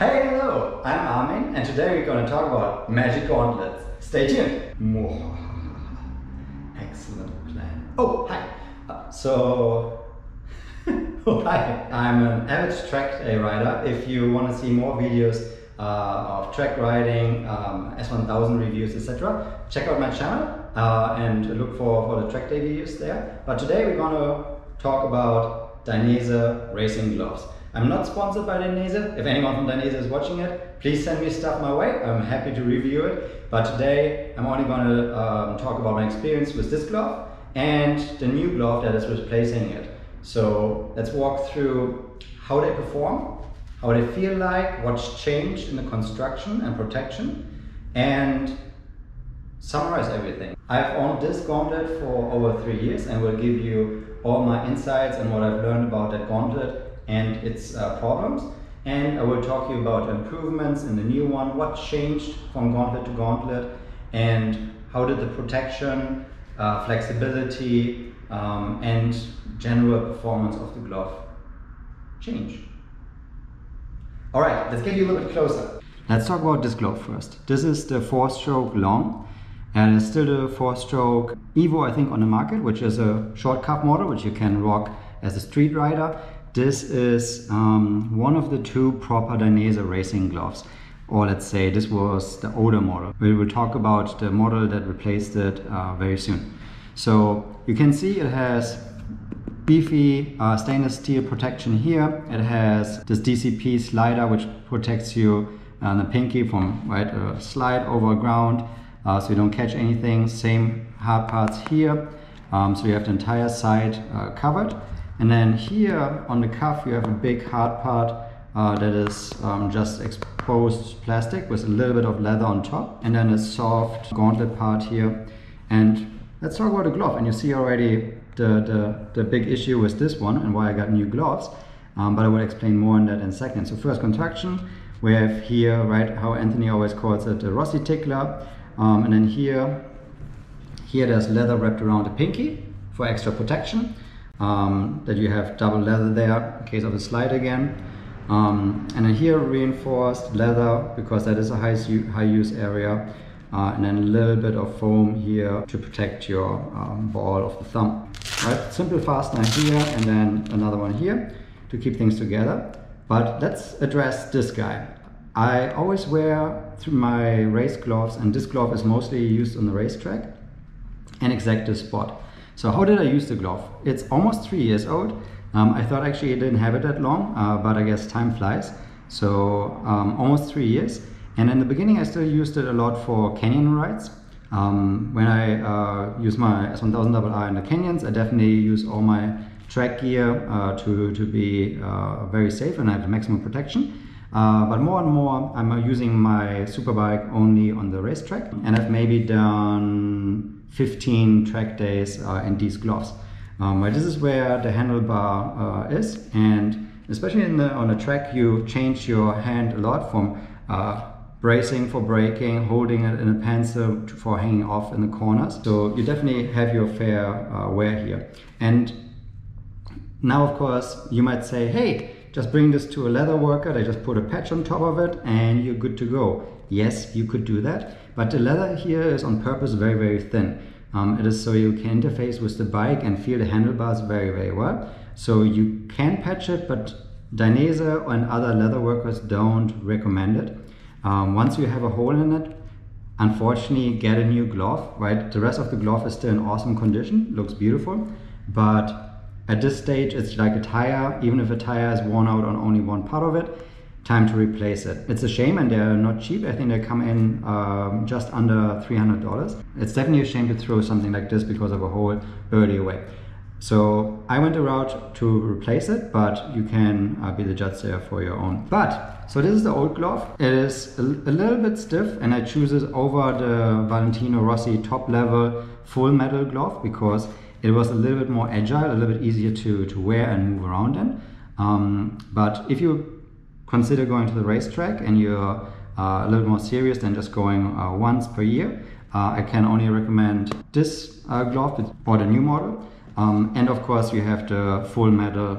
Hey, hello, I'm Armin, and today we're going to talk about magic gauntlets. Stay tuned. Excellent plan. Oh, hi. Hi, I'm an avid track day rider. If you want to see more videos of track riding, S1000 reviews, etc., check out my channel and look for the track day videos there. But today we're going to talk about Dainese racing gloves. I'm not sponsored by Dainese. If anyone from Dainese is watching it, please send me stuff my way. I'm happy to review it. But today I'm only going to talk about my experience with this glove and the new glove that is replacing it. So let's walk through how they perform, how they feel like, what's changed in the construction and protection, and summarize everything. I've owned this gauntlet for over 3 years and will give you all my insights and what I've learned about that gauntlet and its problems. And I will talk to you about improvements in the new one, what changed from gauntlet to gauntlet, and how did the protection, flexibility, and general performance of the glove change. Alright, let's get you a little bit closer. Let's talk about this glove first. This is the 4-stroke long, and it's still the 4-stroke Evo, I think, on the market, which is a short cuff model, which you can rock as a street rider. This is one of the 2 proper Dainese racing gloves. Or let's say this was the older model. We will talk about the model that replaced it very soon. So you can see it has beefy stainless steel protection here. It has this DCP slider which protects you on the pinky from a slide over ground, so you don't catch anything. Same hard parts here, so you have the entire side covered. And then here on the cuff you have a big hard part that is just exposed plastic with a little bit of leather on top, and then a soft gauntlet part here. And let's talk about the glove, and you see already the big issue with this one and why I got new gloves, but I will explain more on that in a second. So first, construction. We have here, how Anthony always calls it, the Rossi tickler, and then here there's leather wrapped around the pinky for extra protection, that you have double leather there in case of a slide again, and then here reinforced leather because that is a high use area. And then a little bit of foam here to protect your ball of the thumb. Simple fastener here and then another one here to keep things together. But let's address this guy. I always wear through my race gloves, and this glove is mostly used on the racetrack, an exact spot. So how did I use the glove? It's almost 3 years old. I thought actually it didn't have it that long, but I guess time flies. So almost 3 years. And in the beginning I still used it a lot for canyon rides. When I use my S1000RR in the canyons, I definitely use all my track gear to be very safe and have maximum protection. But more and more I'm using my superbike only on the racetrack, and I've maybe done 15 track days in these gloves. This is where the handlebar is, and especially on the track you change your hand a lot from bracing for braking, holding it in a pencil for hanging off in the corners. So you definitely have your fair wear here. And now of course you might say, hey, just bring this to a leather worker, they just put a patch on top of it and you're good to go. Yes, you could do that, but the leather here is on purpose very, very thin. It is so you can interface with the bike and feel the handlebars very, very well. So you can patch it, but Dainese and other leather workers don't recommend it. Once you have a hole in it, unfortunately get a new glove, The rest of the glove is still in awesome condition, looks beautiful, but at this stage it's like a tire. Even if a tire is worn out on only one part of it, time to replace it. It's a shame, and they're not cheap. I think they come in just under $300. It's definitely a shame to throw something like this because of a hole early away. So I went the route to replace it, but you can be the judge there for your own. So this is the old glove. It is a little bit stiff, and I choose it over the Valentino Rossi top level full metal glove because it was a little bit more agile, a little bit easier to wear and move around in. But if you consider going to the racetrack and you're a little more serious than just going once per year, I can only recommend this glove or the new model. And of course you have the full metal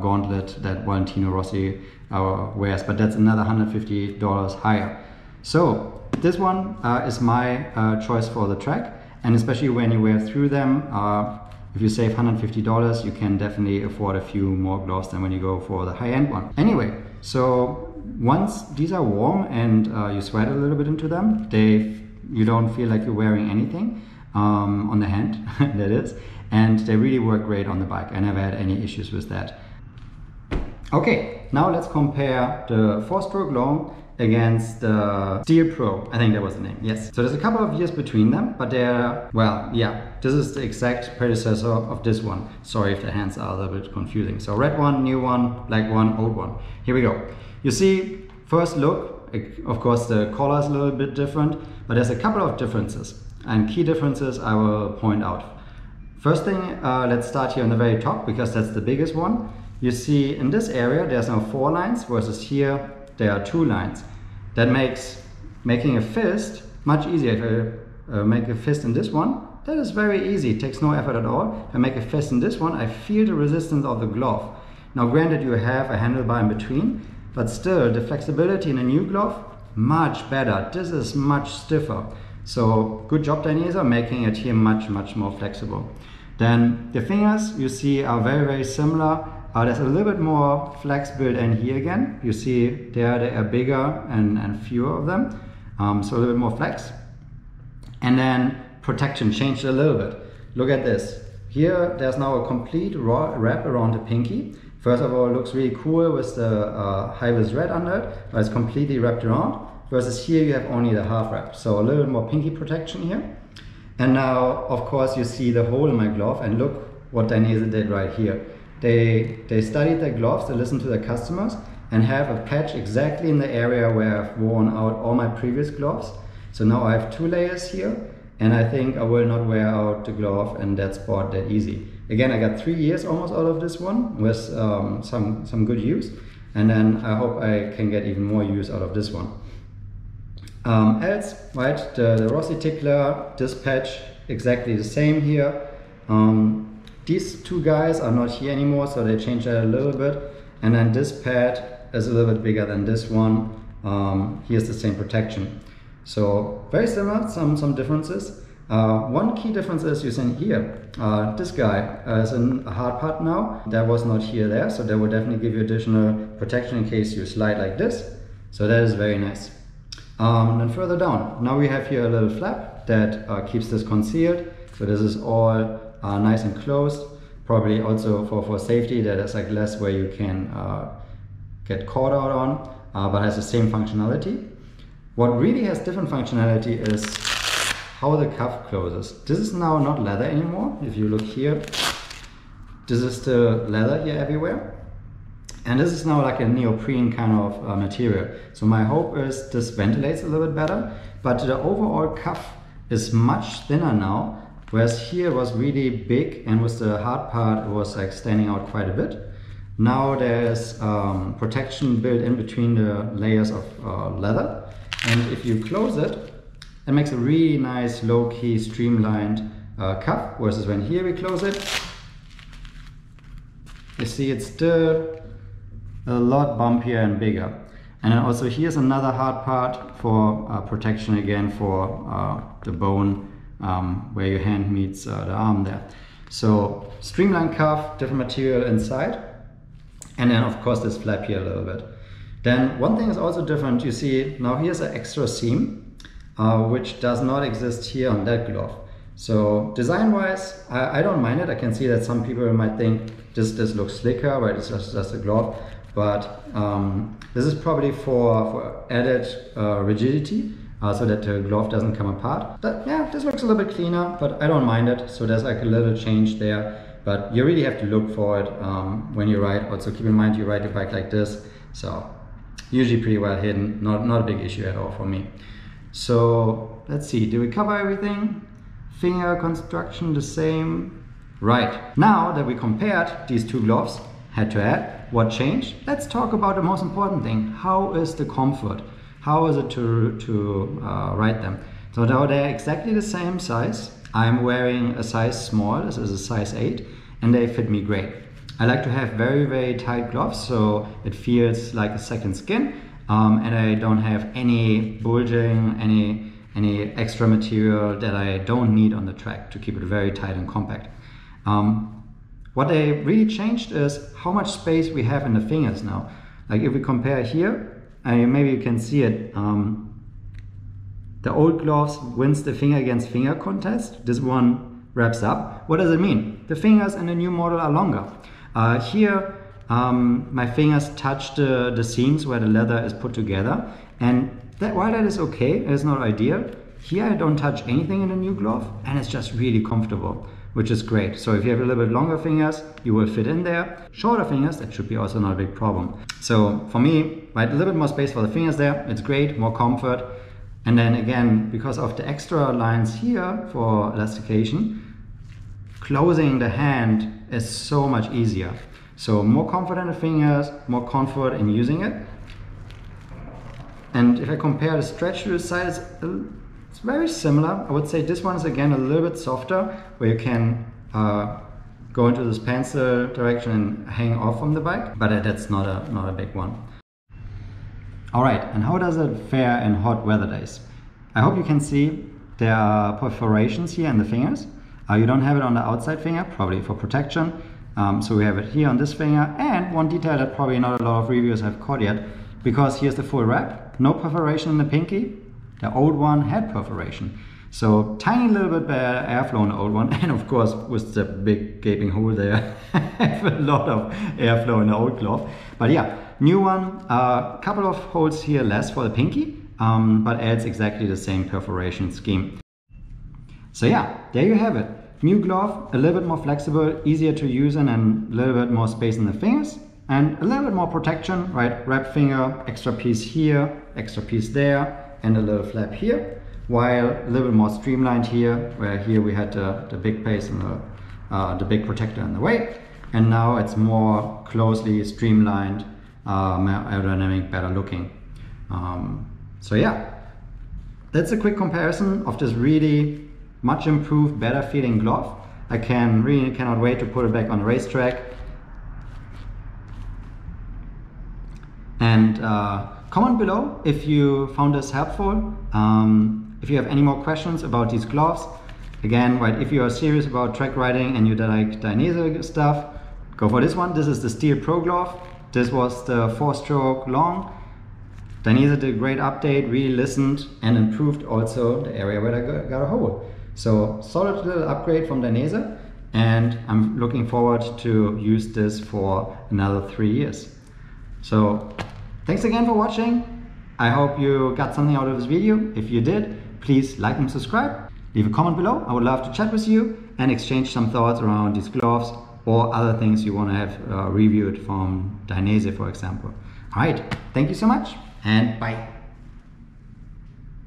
gauntlet that Valentino Rossi wears, but that's another $150 higher. So this one is my choice for the track, and especially when you wear through them, if you save $150, you can definitely afford a few more gloves than when you go for the high-end one. Anyway, so once these are warm and you sweat a little bit into them, you don't feel like you're wearing anything on the hand, that is, and they really work great on the bike. I never had any issues with that. Okay, now let's compare the 4-stroke long against the Steel Pro. I think that was the name, yes. So there's a couple of years between them, but they're, well, yeah, this is the exact predecessor of this one. Sorry if the hands are a little bit confusing. So red one, new one, black one, old one. Here we go. You see, first look, of course the collar is a little bit different, but there's a couple of differences, and key differences I will point out. First thing, let's start here on the very top, because that's the biggest one. You see in this area there's now 4 lines, versus here there are 2 lines. That makes making a fist much easier. If I make a fist in this one, that is very easy, it takes no effort at all. If I make a fist in this one, I feel the resistance of the glove. Now granted, you have a handlebar in between, but still the flexibility in a new glove, much better. This is much stiffer. So good job, Dainese, making it here much more flexible. Then the fingers you see are very similar. There's a little bit more flex built in here again. You see there they are bigger and fewer of them. So a little bit more flex. And then protection changed a little bit. Look at this. Here there's now a complete wrap around the pinky. First of all, it looks really cool with the high-vis red under it, but it's completely wrapped around. Versus here you have only the half wrap. So a little bit more pinky protection here. And now, of course, you see the hole in my glove, and look what Dainese did right here. They studied their gloves, they listened to their customers, and have a patch exactly in the area where I've worn out all my previous gloves. So now I have 2 layers here, and I think I will not wear out the glove in that spot that easy. Again, I got 3 years almost out of this one with some good use, and then I hope I can get even more use out of this one. Else, right, the Rossi tickler, this patch, exactly the same here. These 2 guys are not here anymore, so they changed that a little bit. And then this pad is a little bit bigger than this one. Here's the same protection. So very similar, some differences. One key difference is you see here, this guy is in a hard part now. That was not here there, so that will definitely give you additional protection in case you slide like this. So that is very nice. And then further down, now we have here a little flap that keeps this concealed. So this is all nice and closed. Probably also for safety, that is like less where you can get caught out on, but has the same functionality. What really has different functionality is how the cuff closes. This is now not leather anymore. If you look here, this is still leather here everywhere. And this is now like a neoprene kind of material. So my hope is this ventilates a little bit better, but the overall cuff is much thinner now, whereas here was really big, and with the hard part it was like standing out quite a bit. Now there's protection built in between the layers of leather, and if you close it, it makes a really nice low-key streamlined cuff, versus when here we close it, you see it's still a lot bumpier and bigger. And then also here's another hard part for protection again for the bone where your hand meets the arm there. So streamlined cuff, different material inside, and then of course this flap here a little bit. Then one thing is also different. You see now here's an extra seam which does not exist here on that glove. So design wise, I don't mind it. I can see that some people might think this looks slicker, but it's just a glove. But this is probably for added rigidity, so that the glove doesn't come apart. But yeah, this looks a little bit cleaner, but I don't mind it. So there's like a little change there, but you really have to look for it when you ride. Also keep in mind you ride your bike like this, so usually pretty well hidden, not a big issue at all for me. So let's see, did we cover everything? Finger construction the same. Right, now that we compared these 2 gloves head to head, what changed? Let's talk about the most important thing. How is the comfort? How is it to ride them? So now they're exactly the same size. I'm wearing a size small, this is a size 8. and they fit me great. I like to have very, very tight gloves, so it feels like a second skin, and I don't have any bulging, any extra material that I don't need on the track to keep it very tight and compact. What they really changed is how much space we have in the fingers now. Like if we compare here, maybe you can see it, the old gloves wins the finger against finger contest. This one wraps up. What does it mean? The fingers in the new model are longer. Here, my fingers touch the seams where the leather is put together, and while that is okay, it is not ideal. Here I don't touch anything in the new glove, and it's just really comfortable, which is great. So if you have a little bit longer fingers, you will fit in there. Shorter fingers, that should be also not a big problem. So for me, right, a little bit more space for the fingers there, it's great, more comfort. And then again, because of the extra lines here for elastication, closing the hand is so much easier. So more comfort in the fingers, more comfort in using it. And if I compare the stretch to the side, it's very similar. I would say this one is again a little bit softer, where you can go into this pencil direction and hang off from the bike, but that's not a big one. All right, and how does it fare in hot weather days? I hope you can see there are perforations here in the fingers. You don't have it on the outside finger, probably for protection. So we have it here on this finger, and one detail that probably not a lot of reviewers have caught yet, because here's the full wrap, no perforation in the pinky. The old one had perforation. So tiny little bit better airflow in the old one, and of course with the big gaping hole there, I have a lot of airflow in the old glove. But yeah, new one, a couple of holes here less for the pinky, but adds exactly the same perforation scheme. So yeah, there you have it. New glove, a little bit more flexible, easier to use in, and a little bit more space in the fingers, and a little bit more protection, right? Wrap finger, extra piece here, extra piece there, and a little flap here, while a little bit more streamlined here, where here we had the big base and the big protector in the way, and now it's more closely streamlined, more aerodynamic, better looking. So yeah, that's a quick comparison of this really much improved, better feeling glove. I really cannot wait to put it back on the racetrack. And comment below if you found this helpful. If you have any more questions about these gloves. Again, right, if you are serious about track riding and you like Dainese stuff, go for this one. This is the Steel Pro glove. This was the 4-stroke long. Dainese did a great update, really listened and improved also the area where I got a hole. So solid little upgrade from Dainese, and I'm looking forward to use this for another 3 years. So thanks again for watching. I hope you got something out of this video. If you did, please like and subscribe. Leave a comment below. I would love to chat with you and exchange some thoughts around these gloves or other things you want to have reviewed from Dainese, for example. All right, thank you so much, and bye.